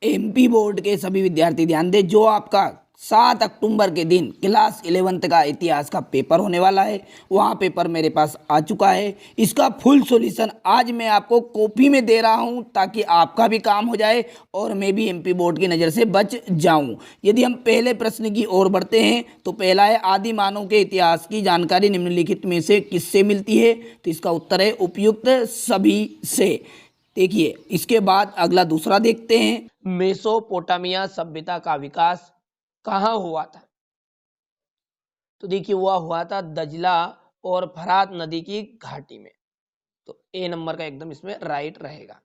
MP board के सभी विद्यार्थी ध्यान दें, जो आपका 7 अक्टूबर के दिन क्लास 11th का इतिहास का पेपर होने वाला है, वहाँ पेपर मेरे पास आ चुका है। इसका फुल सॉल्यूशन आज मैं आपको कॉपी में दे रहा हूँ ताकि आपका भी काम हो जाए और मैं भी एमपी बोर्ड की नज़र से बच जाऊँ। यदि हम पहले प्रश्न की ओर बढ़ते हैं तो पहला है, आदि मानव के इतिहास की जानकारी निम्नलिखित में से किससे मिलती है? तो इसका उत्तर है उपयुक्त सभी से। देखिए, इसके बाद अगला दूसरा देखते हैं, मेसोपोटामिया सभ्यता का विकास कहाँ हुआ था? तो देखिए, वह हुआ था दजला और फरात नदी की घाटी में। तो ए नंबर का एकदम इसमें राइट रहेगा।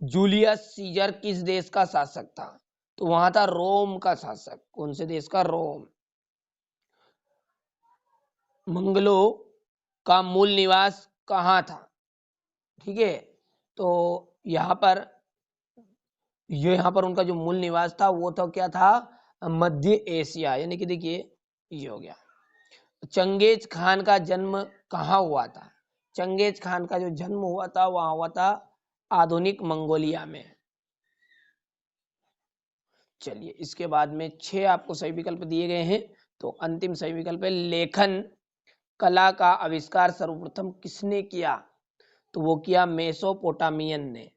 जूलियस सीजर किस देश का शासक था? तो वहां था रोम का शासक। कौन से देश का? रोम। मंगलो का मूल निवास कहाँ था? ठीक है, तो यहाँ पर उनका जो मूल निवास था वो तो क्या था? मध्य एशिया, यानी कि देखिए ये हो गया। चंगेज खान का जन्म कहाँ हुआ था? चंगेज खान का जो जन्म हुआ था वहां हुआ था आधुनिक मंगोलिया में। चलिए, इसके बाद में 6 आपको सही विकल्प दिए गए हैं। तो अंतिम सही विकल्प है, लेखन कला का आविष्कार सर्वप्रथम किसने किया? तो वो किया मेसोपोटामियन ने।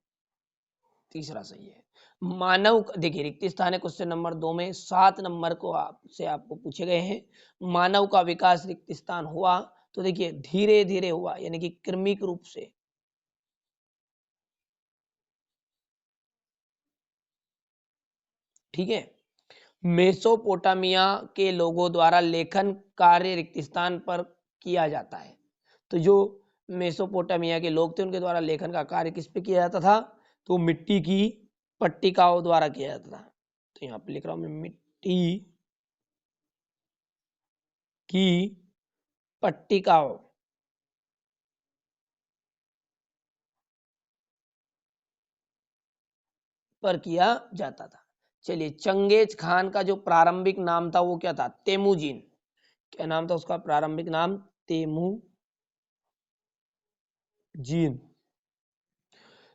तीसरा सही है। मानव, देखिए रिक्त स्थान है क्वेश्चन नंबर 2 में, 7 नंबर को आपको पूछे गए हैं। मानव का विकास रिक्त स्थान हुआ तो देखिए धीरे धीरे हुआ, यानी कि क्रमिक रूप से। ठीक है, मेसोपोटामिया के लोगों द्वारा लेखन कार्य रिक्त स्थान पर किया जाता है। तो जो मेसोपोटामिया के लोग थे उनके द्वारा लेखन का कार्य किस पे किया जाता था? तो मिट्टी की पट्टिकाओं द्वारा किया जाता था। तो यहाँ पे लिख रहा हूं मैं, मिट्टी की पट्टिकाओं पर किया जाता था। चलिए, चंगेज खान का जो प्रारंभिक नाम था वो क्या था? तेमुजीन। क्या नाम था उसका प्रारंभिक नाम? तेमुजीन।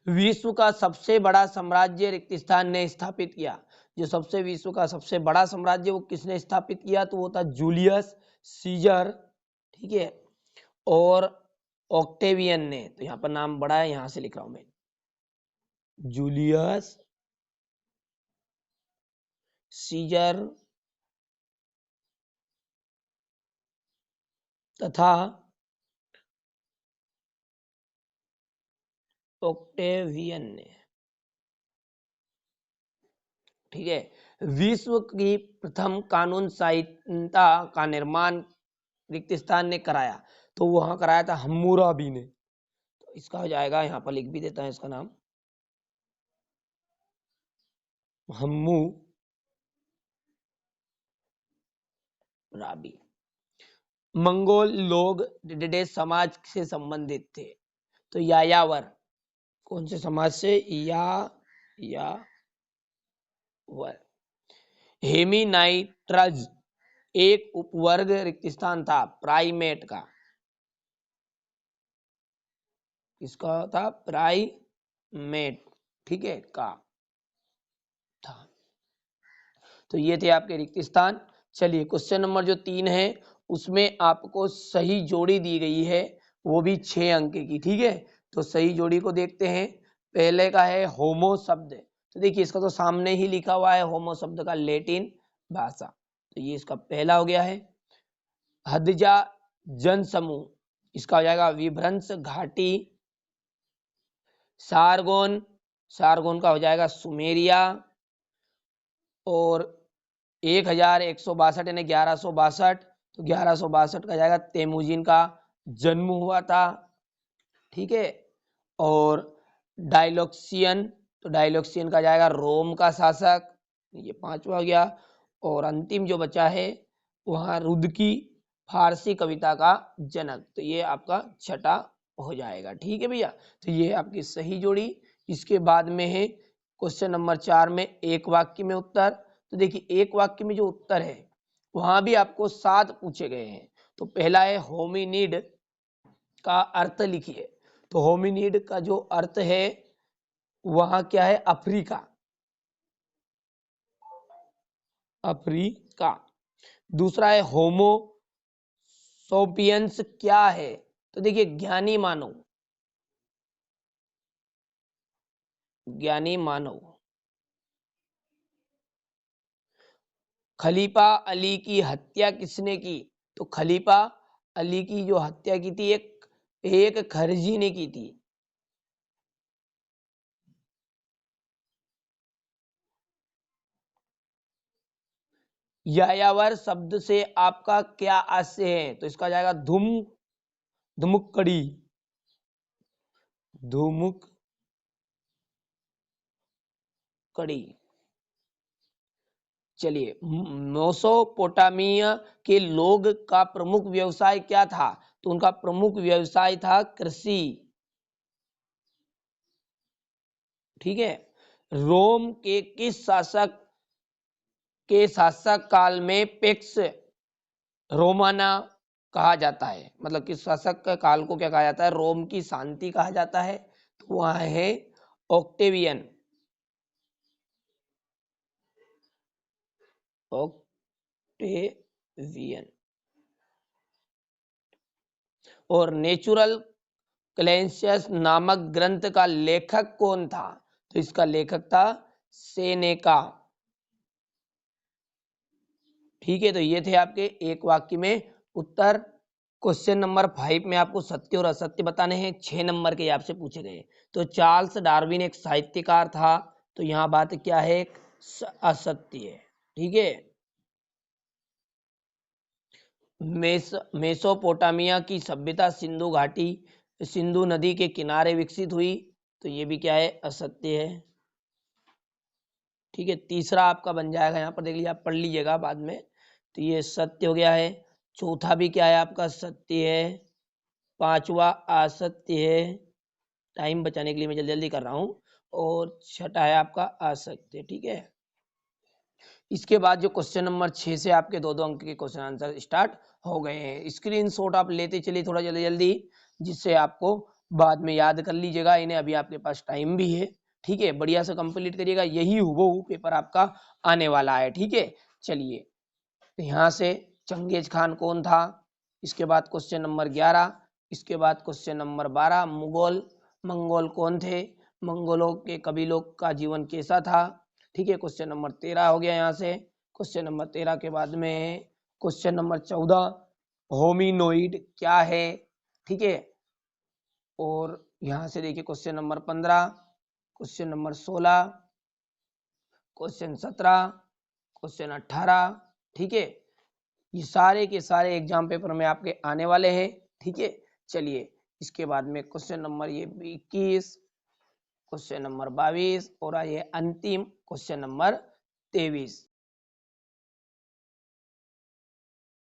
विश्व का सबसे बड़ा साम्राज्य रिक्त स्थान ने स्थापित किया। जो विश्व का सबसे बड़ा साम्राज्य वो किसने स्थापित किया? तो वो था जूलियस सीजर। ठीक है, और ऑक्टेवियन ने। तो यहाँ पर नाम बड़ा है, यहां से लिख रहा हूं मैं, जूलियस सीजर तथा ऑक्टेवियन ने। ठीक है, विश्व की प्रथम कानून संहिता का निर्माण रिक्त स्थान ने कराया। तो वहां कराया था हम्मुराबी ने। तो इसका हो जाएगा, यहाँ पर लिख भी देता है इसका नाम, हम्मुराबी। मंगोल लोग डिडे समाज से संबंधित थे। तो यायावर, कौन से समाज से? यायावर। हेमीनाइट्रज एक उपवर्ग रिक्त स्थान था प्राइमेट का। इसका था प्राइमेट। ठीक है, का था। तो ये थे आपके रिक्त स्थान। चलिए, क्वेश्चन नंबर जो 3 है उसमें आपको सही जोड़ी दी गई है, वो भी 6 अंक की। ठीक है, तो सही जोड़ी को देखते हैं। पहले का है होमो शब्द। तो देखिए, इसका तो सामने ही लिखा हुआ है होमो शब्द का लैटिन भाषा। तो ये इसका पहला हो गया है। हदजा जन समूह, इसका हो जाएगा विभ्रंश घाटी। सारगोन, सारगोन का हो जाएगा सुमेरिया। और 1162 यानी 1162, तो 1162 का जाएगा तेमुजिन का जन्म हुआ था। ठीक है, और डायलोक्सियन, तो डायलोक्सियन का जाएगा रोम का शासक। ये 5वां हो गया। और अंतिम जो बचा है वहाँ रुदकी, फारसी कविता का जनक। तो ये आपका 6ठा हो जाएगा। ठीक है भैया, तो ये आपकी सही जोड़ी। इसके बाद में है क्वेश्चन नंबर 4 में एक वाक्य में उत्तर। तो देखिए, एक वाक्य में जो उत्तर है वहां भी आपको 7 पूछे गए हैं। तो पहला है होमिनिड का अर्थ लिखिए। तो होमिनिड का जो अर्थ है वहां क्या है? अफ्रीका। अफ्रीका। दूसरा है होमो सोपियंस क्या है? तो देखिए ज्ञानी मानव, ज्ञानी मानव। खलीफा अली की हत्या किसने की? तो खलीफा अली की जो हत्या की थी एक खरजी ने की थी। यायावर शब्द से आपका क्या आशय है? तो इसका जाएगा धुमुकड़ी, धुमुकड़ी। चलिए, मेसोपोटामिया के लोग का प्रमुख व्यवसाय क्या था? तो उनका प्रमुख व्यवसाय था कृषि। ठीक है। रोम के किस शासक काल में पेक्स रोमाना कहा जाता है? मतलब किस शासक का काल को क्या कहा जाता है? रोम की शांति कहा जाता है। तो वह है ऑक्टेवियन। ऑक्टेवियन। और नेचुरल क्लेंसियस नामक ग्रंथ का लेखक कौन था? तो इसका लेखक था सेनेका। ठीक है, तो ये थे आपके एक वाक्य में उत्तर। क्वेश्चन नंबर 5 में आपको सत्य और असत्य बताने हैं। 6 नंबर के आपसे पूछे गए। तो चार्ल्स डार्विन एक साहित्यकार था, तो यहाँ बात क्या है? एक असत्य है। ठीक है। मेसोपोटामिया की सभ्यता सिंधु नदी के किनारे विकसित हुई, तो ये भी क्या है? असत्य है। ठीक है। तीसरा आपका बन जाएगा, यहाँ पर देख लीजिए, आप पढ़ लीजिएगा बाद में। तो ये सत्य हो गया है। चौथा भी क्या है आपका? सत्य है। पांचवा असत्य है। टाइम बचाने के लिए मैं जल्दी जल्दी कर रहा हूँ। और छठा है आपका असत्य। ठीक है। इसके बाद जो क्वेश्चन नंबर 6 से आपके दो दो अंक के क्वेश्चन आंसर स्टार्ट हो गए हैं। स्क्रीनशॉट आप लेते चलिए थोड़ा जल्दी जल्दी, जिससे आपको बाद में याद कर लीजिएगा इन्हें। अभी आपके पास टाइम भी है। ठीक है, बढ़िया से कंप्लीट करिएगा, यही हुबहू पेपर आपका आने वाला है। ठीक है। चलिए, तो यहाँ से चंगेज खान कौन था? इसके बाद क्वेश्चन नंबर 11। इसके बाद क्वेश्चन नंबर 12, मंगोल कौन थे? मंगोलों के कबीलों का जीवन कैसा था? ठीक है। क्वेश्चन नंबर 13 हो गया यहाँ से। क्वेश्चन नंबर 13 के बाद में क्वेश्चन नंबर 14, होमिनोइड क्या है? ठीक है। और यहाँ से देखिए question number 15, question number 16, question 17, question 18। ठीक है। ये सारे के सारे एग्जाम पेपर में आपके आने वाले हैं। ठीक है। चलिए, इसके बाद में क्वेश्चन नंबर ये 21, क्वेश्चन नंबर 22 और ये अंतिम क्वेश्चन नंबर 23।